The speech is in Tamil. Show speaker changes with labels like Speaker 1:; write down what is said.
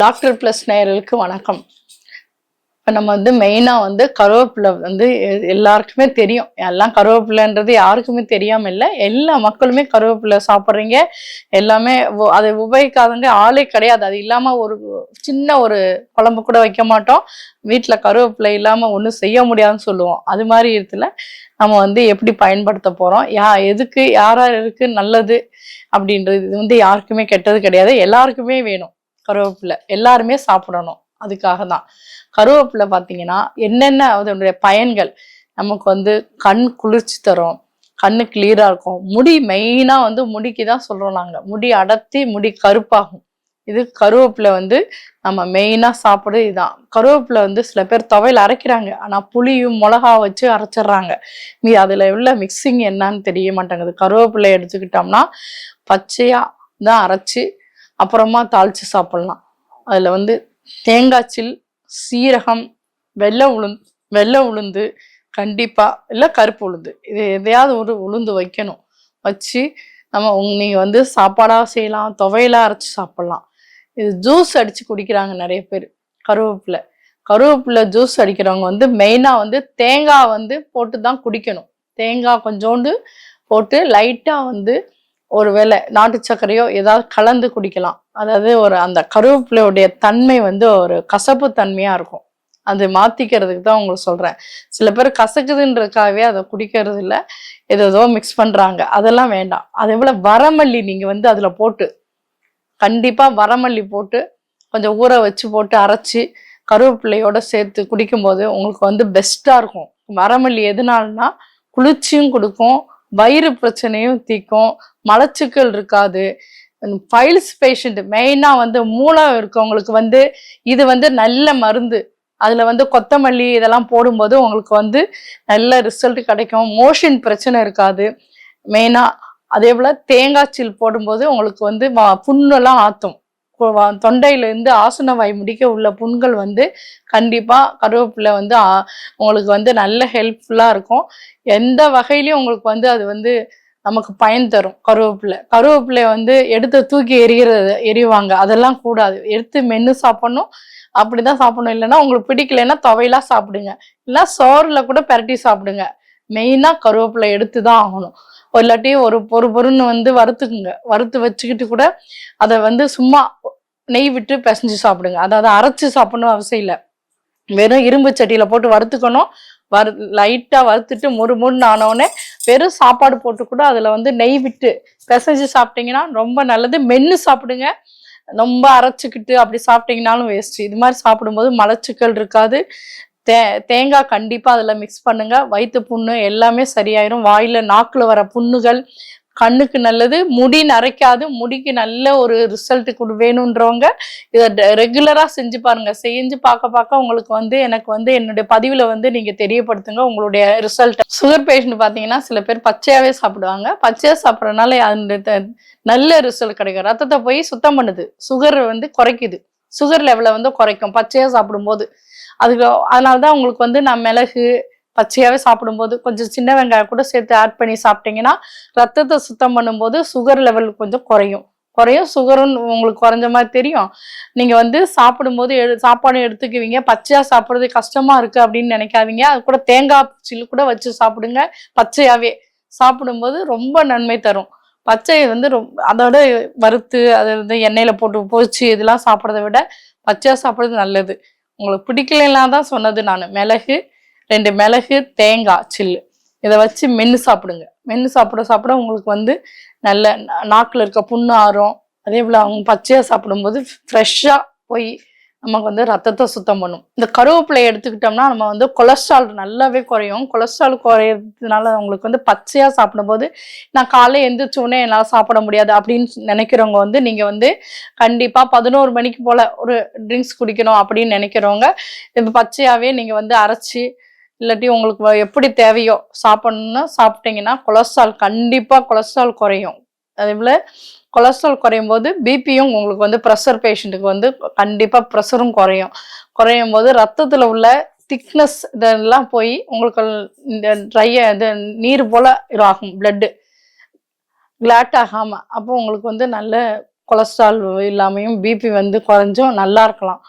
Speaker 1: டாக்டர் பிளஸ் நேயர்களுக்கு வணக்கம். இப்போ நம்ம மெயினாக கருவேப்பிலை எல்லாருக்குமே தெரியும். எல்லாம் கருவேப்பிலைன்றது யாருக்குமே தெரியாமல் இல்லை. எல்லா மக்களுமே கருவேப்பிலை சாப்பிட்றீங்க. எல்லாமே அதை உபயோகிக்காதவங்க ஆளே கிடையாது. அது இல்லாமல் ஒரு சின்ன ஒரு குழம்பு கூட வைக்க மாட்டோம். வீட்டில் கருவேப்பிலை இல்லாமல் ஒன்றும் செய்ய முடியாதுன்னு சொல்லுவோம். அது மாதிரி இடத்துல நம்ம எப்படி பயன்படுத்த போகிறோம், எதுக்கு யாருக்கு நல்லது அப்படின்றது இது யாருக்குமே கெட்டது கிடையாது. எல்லாருக்குமே வேணும். கருவேப்பிலை எல்லாருமே சாப்பிடணும். அதுக்காக தான் கருவேப்பிலை பார்த்தீங்கன்னா என்னென்ன அதனுடைய பயன்கள். நமக்கு கண் குளிர்ச்சி தரும், கண்ணு கிளியரா இருக்கும். முடி மெயினா முடிக்கு தான் சொல்றோம் நாங்க. முடி அடர்த்தி, முடி கருப்பாகும். இது கருவேப்பிலை நம்ம மெயினா சாப்பிடுறது இதுதான். கருவேப்பிலை சில பேர் துவையல் அரைக்கிறாங்க, ஆனா புளியும் மிளகா வச்சு அரைச்சிடுறாங்க. அதுல உள்ள மிக்சிங் என்னன்னு தெரிய மாட்டேங்குது. கருவேப்பிலை எடுத்துக்கிட்டோம்னா பச்சையா தான் அரைச்சு அப்புறமா தாளிச்சு சாப்பிடலாம். அதுல தேங்காய்ச்சில், சீரகம், வெள்ளை உளுந்து கண்டிப்பா இல்லை கருப்பு உளுந்து, இது எதையாவது ஒரு உளுந்து வைக்கணும். வச்சு நம்ம நீங்க சாப்பாடா செய்யலாம், துவையலா அரைச்சு சாப்பிடலாம். இது ஜூஸ் அடிச்சு குடிக்கிறாங்க நிறைய பேர். கருவேப்பிலை ஜூஸ் அடிக்கிறவங்க மெயினா தேங்காய் போட்டு தான் குடிக்கணும். தேங்காய் கொஞ்சோண்டு போட்டு லைட்டா ஒருவேளை நாட்டு சர்க்கரையோ ஏதாவது கலந்து குடிக்கலாம். அதாவது அந்த கருவேப்பிலையுடைய தன்மை ஒரு கசப்பு தன்மையா இருக்கும். அது மாத்திக்கிறதுக்கு தான் உங்களுக்கு சொல்றேன். சில பேர் கசக்குதுன்றதுக்காகவே அதை குடிக்கிறது இல்லை, ஏதோ மிக்ஸ் பண்றாங்க. அதெல்லாம் வேண்டாம். அதே போல வரமல்லி நீங்க அதுல போட்டு, கண்டிப்பா வரமல்லி போட்டு கொஞ்சம் ஊற வச்சு போட்டு அரைச்சி கருவேப்பிலையோட சேர்த்து குடிக்கும்போது உங்களுக்கு பெஸ்டா இருக்கும். வரமல்லி எதனாலனா குளிர்ச்சியும் கொடுக்கும், வயிறு பிரச்சனையும் தீக்கும், மலச்சிக்கல் இருக்காது. ஃபைல்ஸ் பேஷண்ட் மெயினா மூளை இருக்கவங்களுக்கு இது நல்ல மருந்து. அதுல கொத்தமல்லி இதெல்லாம் போடும்போது உங்களுக்கு நல்ல ரிசல்ட் கிடைக்கும். மோஷன் பிரச்சனை இருக்காது மெயினா. அதே போல தேங்காய்ச்சில் போடும்போது உங்களுக்கு புண்ணெல்லாம் ஆத்தும். தொண்டையிலேருந்து ஆசன வாய் முடிக்க உள்ள புண்கள் கண்டிப்பா கருவேப்பிலை உங்களுக்கு நல்ல ஹெல்ப்ஃபுல்லா இருக்கும். எந்த வகையிலையும் உங்களுக்கு அது நமக்கு பயன் தரும். கருவேப்பிலை எடுத்து தூக்கி எறிவாங்க. அதெல்லாம் கூடாது. எடுத்து மென்னு சாப்பிடணும். அப்படிதான் சாப்பிடணும். இல்லைன்னா உங்களுக்கு பிடிக்கலைன்னா துவையலா சாப்பிடுங்க, இல்லைன்னா சோறுல கூட பெரட்டி சாப்பிடுங்க. மெயினா கருவேப்பிலை எடுத்து தான் ஆகணும். இல்லாட்டி ஒரு பொருன்னு வறுத்துக்குங்க. வறுத்து வச்சுக்கிட்டு கூட அதை சும்மா நெய் விட்டு பிசைஞ்சு சாப்பிடுங்க. அதாவது அரைச்சு சாப்பிடணும் அவசியம் இல்லை. வெறும் இரும்பு சட்டியில போட்டு வறுத்துக்கணும். லைட்டா வறுத்துட்டு முறுமுறுன்னு ஆனோடனே வெறும் சாப்பாடு போட்டு கூட அதுல நெய் விட்டு பிசைஞ்சு சாப்பிட்டீங்கன்னா ரொம்ப நல்லது. மென்னு சாப்பிடுங்க. ரொம்ப அரைச்சிக்கிட்டு அப்படி சாப்பிட்டீங்கன்னாலும் வேஸ்ட். இது மாதிரி சாப்பிடும்போது மலச்சிக்கல் இருக்காது. தேங்காய் கண்டிப்பா அதுல மிக்ஸ் பண்ணுங்க. வயிற்று புண்ணு எல்லாமே சரியாயிரும். வாயில நாக்குல வர புண்ணுகள் கண்ணுக்கு நல்லது. முடி நரைக்காது. முடிக்கு நல்ல ஒரு ரிசல்ட் வேணுன்றவங்க இதை ரெகுலரா செஞ்சு பாருங்க. செஞ்சு பார்க்க உங்களுக்கு எனக்கு என்னுடைய பதிவுல நீங்க தெரியப்படுத்துங்க உங்களுடைய ரிசல்ட். சுகர் பேஷண்ட் பாத்தீங்கன்னா சில பேர் பச்சையாவே சாப்பிடுவாங்க. பச்சையா சாப்பிட்றதுனால அந்த நல்ல ரிசல்ட் கிடைக்கும். ரத்தத்தை போய் சுத்தம் பண்ணுது. சுகர் குறைக்குது. சுகர் லெவலை குறைக்கும் பச்சையா சாப்பிடும்போது. அதனாலதான் உங்களுக்கு நான் மிளகு பச்சையாவே சாப்பிடும்போது கொஞ்சம் சின்ன வெங்காயம் கூட சேர்த்து ஆட் பண்ணி சாப்பிட்டீங்கன்னா ரத்தத்தை சுத்தம் பண்ணும்போது சுகர் லெவல் கொஞ்சம் குறையும். சுகரும் உங்களுக்கு குறைஞ்ச மாதிரி தெரியும். நீங்க சாப்பிடும்போது சாப்பாடு எடுத்துக்குவீங்க. பச்சையா சாப்பிடுறது கஷ்டமா இருக்கு அப்படின்னு நினைக்காதீங்க. அது கூட தேங்காய் சில்லு கூட வச்சு சாப்பிடுங்க. பச்சையாவே சாப்பிடும்போது ரொம்ப நன்மை தரும். பச்சை அதோட வறுத்து அதை எண்ணெயில போட்டு பொரிச்சு இதெல்லாம் சாப்பிட்றத விட பச்சையா சாப்பிடுறது நல்லது. உங்களுக்கு பிடிக்கலன்னா தான் சொன்னது நான். மிளகு 2 மிளகு, தேங்காய் சில்லு இதை வச்சு மென்று சாப்பிடுங்க. மென்று சாப்பிட உங்களுக்கு நல்ல நாக்கில் இருக்க புண்ணு ஆறும். அதே போல் அவங்க பச்சையாக சாப்பிடும்போது ஃப்ரெஷ்ஷாக போய் நமக்கு ரத்தத்தை சுத்தம் பண்ணும். இந்த கருவேப்பிலை எடுத்துக்கிட்டோம்னா நம்ம கொலஸ்ட்ரால் நல்லாவே குறையும். கொலஸ்ட்ரால் குறையிறதுனால உங்களுக்கு பச்சையாக சாப்பிடும்போது நான் காலையில் எந்திரிச்சோடனே என்னால் சாப்பிட முடியாது அப்படின்னு நினைக்கிறவங்க நீங்கள் கண்டிப்பாக 11 மணிக்கு போல் ஒரு ட்ரிங்க்ஸ் குடிக்கணும் அப்படின்னு நினைக்கிறவங்க இப்போ பச்சையாகவே நீங்கள் அரைச்சி இல்லாட்டி உங்களுக்கு எப்படி தேவையோ சாப்பிடணும்னா சாப்பிட்டீங்கன்னா கண்டிப்பாக கொலஸ்ட்ரால் குறையும். அதே போல் கொலஸ்ட்ரால் குறையும் போது பிபியும் உங்களுக்கு ப்ரெஷர் பேஷண்ட்டுக்கு கண்டிப்பாக ப்ரெஷரும் குறையும் போது ரத்தத்தில் உள்ள திக்னஸ் இதெல்லாம் போய் உங்களுக்கு இந்த இது நீர் போல் ஆகும். பிளட்டு கிளாட் ஆகாமல் அப்போ உங்களுக்கு நல்ல கொலஸ்ட்ரால் இல்லாமையும் பிபி வந்து குறைஞ்சும் நல்லா இருக்கலாம்.